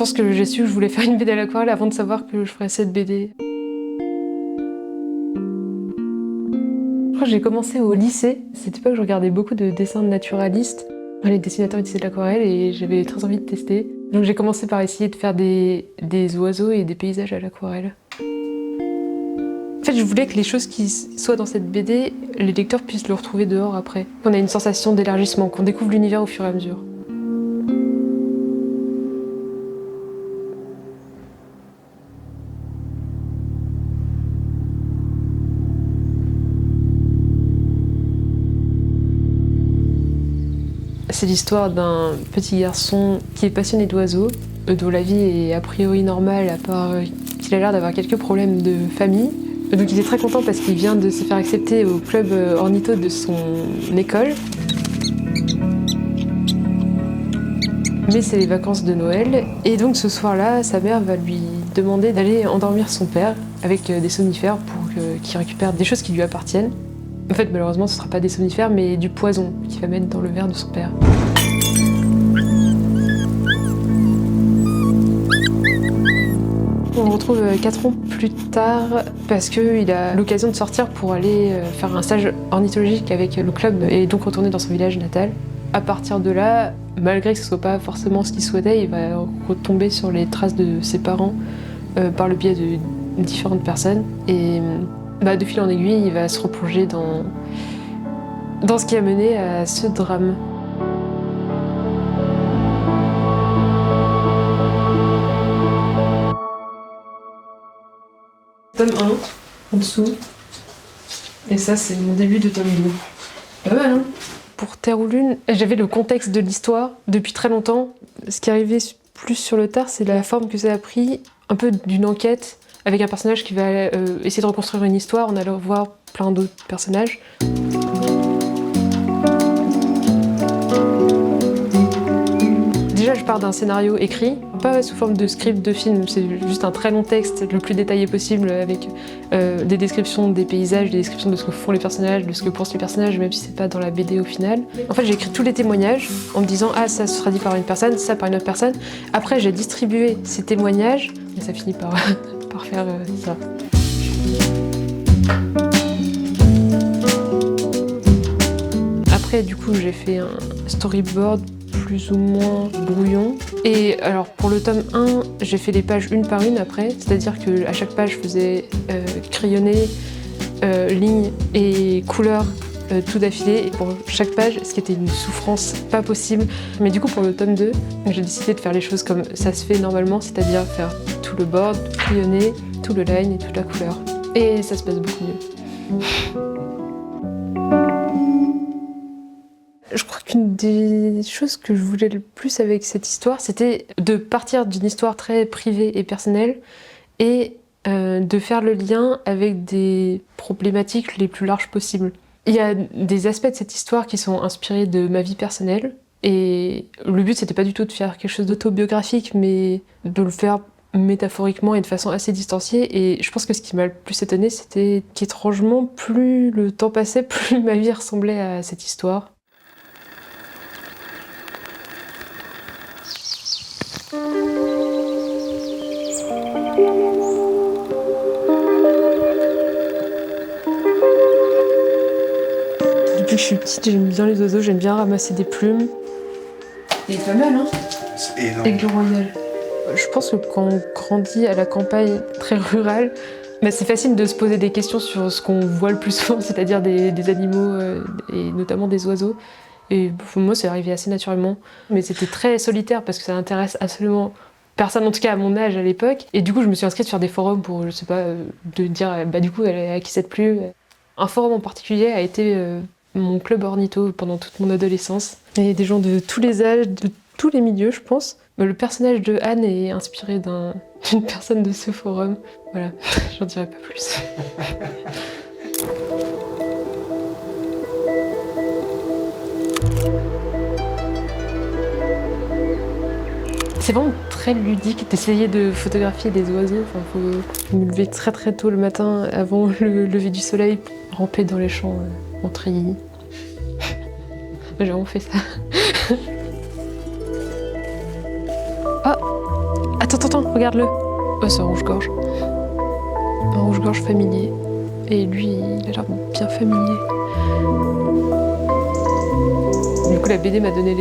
pense que j'ai su que je voulais faire une BD à l'aquarelle avant de savoir que je ferais cette BD. Je crois que j'ai commencé au lycée. C'était pas que je regardais beaucoup de dessins de naturalistes. Les dessinateurs utilisaient de l'aquarelle et j'avais très envie de tester. Donc j'ai commencé par essayer de faire des oiseaux et des paysages à l'aquarelle. En fait, je voulais que les choses qui soient dans cette BD, les lecteurs puissent le retrouver dehors après. Qu'on ait une sensation d'élargissement, qu'on découvre l'univers au fur et à mesure. C'est l'histoire d'un petit garçon qui est passionné d'oiseaux, dont la vie est a priori normale, à part qu'il a l'air d'avoir quelques problèmes de famille. Donc il est très content parce qu'il vient de se faire accepter au club ornitho de son école. Mais c'est les vacances de Noël, et donc ce soir-là, sa mère va lui demander d'aller endormir son père avec des somnifères pour qu'il récupère des choses qui lui appartiennent. En fait, malheureusement, ce ne sera pas des somnifères, mais du poison qu'il va mettre dans le verre de son père. On le retrouve 4 ans plus tard parce qu'il a l'occasion de sortir pour aller faire un stage ornithologique avec le club et donc retourner dans son village natal. À partir de là, malgré que ce ne soit pas forcément ce qu'il souhaitait, il va retomber sur les traces de ses parents par le biais de différentes personnes. Et de fil en aiguille, il va se replonger dans ce qui a mené à ce drame. Tome 1, en dessous. Et ça, c'est mon début de tome 2. Pas mal, hein? Pour Terre ou Lune, j'avais le contexte de l'histoire depuis très longtemps. Ce qui arrivait plus sur le tard, c'est la forme que ça a pris, un peu d'une enquête, avec un personnage qui va essayer de reconstruire une histoire en allant voir plein d'autres personnages. Déjà, je pars d'un scénario écrit, pas sous forme de script de film, c'est juste un très long texte, le plus détaillé possible, avec des descriptions des paysages, des descriptions de ce que font les personnages, de ce que pensent les personnages, même si c'est pas dans la BD au final. En fait, j'ai écrit tous les témoignages en me disant « Ah, ça sera dit par une personne, ça par une autre personne ». Après, j'ai distribué ces témoignages, et ça finit par faire ça. Après, du coup, j'ai fait un storyboard plus ou moins brouillon. Et alors, pour le tome 1, j'ai fait les pages une par une après, c'est-à-dire qu'à chaque page, je faisais crayonner, lignes et couleurs tout d'affilée, et pour chaque page, ce qui était une souffrance pas possible. Mais du coup, pour le tome 2, j'ai décidé de faire les choses comme ça se fait normalement, c'est-à-dire faire tout le board, crayonner, tout le line et toute la couleur. Et ça se passe beaucoup mieux. Je crois qu'une des choses que je voulais le plus avec cette histoire, c'était de partir d'une histoire très privée et personnelle et de faire le lien avec des problématiques les plus larges possibles. Il y a des aspects de cette histoire qui sont inspirés de ma vie personnelle, et le but c'était pas du tout de faire quelque chose d'autobiographique, mais de le faire métaphoriquement et de façon assez distanciée. Et je pense que ce qui m'a le plus étonnée, c'était qu'étrangement, plus le temps passait, plus ma vie ressemblait à cette histoire. Depuis que je suis petite, j'aime bien les oiseaux, j'aime bien ramasser des plumes. Il est pas mal, hein? C'est énorme. Aigle royal. Je pense que quand on grandit à la campagne très rurale, c'est facile de se poser des questions sur ce qu'on voit le plus souvent, c'est-à-dire des animaux et notamment des oiseaux. Et pour moi, c'est arrivé assez naturellement. Mais c'était très solitaire parce que ça intéresse absolument personne, en tout cas à mon âge à l'époque. Et du coup, je me suis inscrite sur des forums pour, je sais pas, de dire, du coup, elle est à qui cette plume. Un forum en particulier a été mon club ornitho pendant toute mon adolescence. Il y a des gens de tous les âges, de tous les milieux, je pense. Le personnage de Anne est inspiré d'une personne de ce forum. Voilà, j'en dirai pas plus. C'est vraiment très ludique d'essayer de photographier des oiseaux. Enfin, faut me lever très très tôt le matin avant le lever du soleil, ramper dans les champs en treillis. J'ai vraiment fait ça. Oh, Attends, regarde-le. Oh, c'est un rouge-gorge. Un rouge-gorge familier. Et lui, il a l'air bien familier. Du coup, la BD m'a donné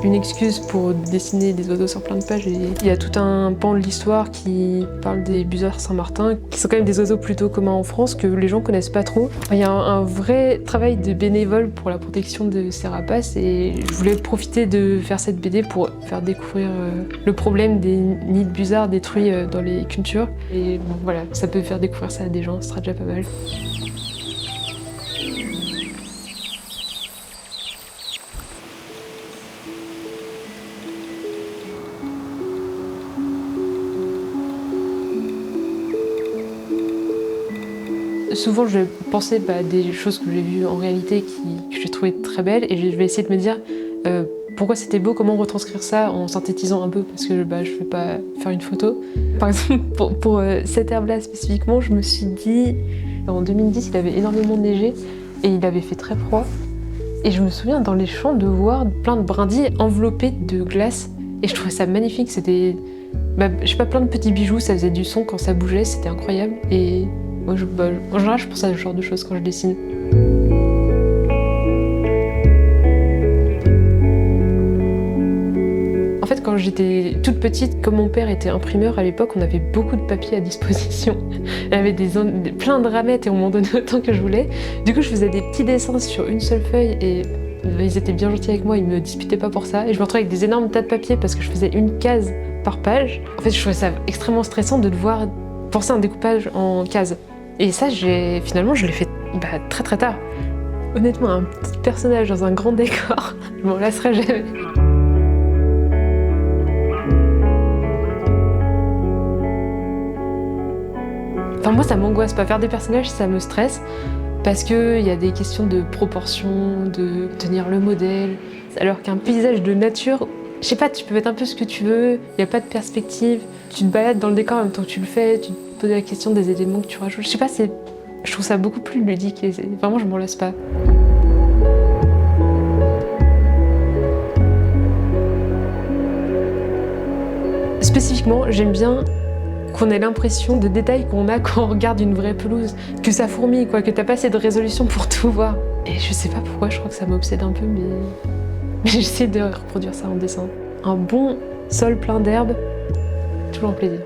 une excuse pour dessiner des oiseaux sur plein de pages. Et il y a tout un pan de l'histoire qui parle des busards Saint-Martin, qui sont quand même des oiseaux plutôt communs en France, que les gens connaissent pas trop. Il y a un vrai travail de bénévole pour la protection de ces rapaces, et je voulais profiter de faire cette BD pour faire découvrir le problème des nids de busards détruits dans les cultures. Et bon, voilà, ça peut faire découvrir ça à des gens, ce sera déjà pas mal. Souvent, je vais penser à des choses que j'ai vues en réalité que j'ai trouvées très belles, et je vais essayer de me dire pourquoi c'était beau, comment retranscrire ça en synthétisant un peu, parce que je vais pas faire une photo. Par exemple, pour cette herbe-là spécifiquement, je me suis dit, en 2010, il avait énormément neigé et il avait fait très froid. Et je me souviens dans les champs de voir plein de brindilles enveloppées de glace, et je trouvais ça magnifique. C'était, je sais pas, plein de petits bijoux, ça faisait du son quand ça bougeait, c'était incroyable. Et moi, en général, je pense à ce genre de choses quand je dessine. En fait, quand j'étais toute petite, comme mon père était imprimeur à l'époque, on avait beaucoup de papier à disposition. Il y avait plein de ramettes et on m'en donnait autant que je voulais. Du coup, je faisais des petits dessins sur une seule feuille et ils étaient bien gentils avec moi, ils me disputaient pas pour ça. Et je me retrouvais avec des énormes tas de papier parce que je faisais une case par page. En fait, je trouvais ça extrêmement stressant de devoir penser à un découpage en cases. Et ça, finalement, je l'ai fait très très tard. Honnêtement, un petit personnage dans un grand décor, je m'en lasserai jamais. Enfin, moi, ça m'angoisse pas. Faire des personnages, ça me stresse. Parce qu'il y a des questions de proportion, de tenir le modèle. Alors qu'un paysage de nature, je sais pas, tu peux mettre un peu ce que tu veux, il n'y a pas de perspective. Tu te balades dans le décor en même temps que tu le fais, tu te poses la question des éléments que tu rajoutes. Je sais pas, je trouve ça beaucoup plus ludique et vraiment, je m'en lasse pas. Spécifiquement, j'aime bien qu'on ait l'impression de détails qu'on a quand on regarde une vraie pelouse, que ça fourmille, quoi, que t'as pas assez de résolution pour tout voir. Et je sais pas pourquoi, je crois que ça m'obsède un peu, mais j'essaie de reproduire ça en dessin. Un bon sol plein d'herbe, toujours un plaisir.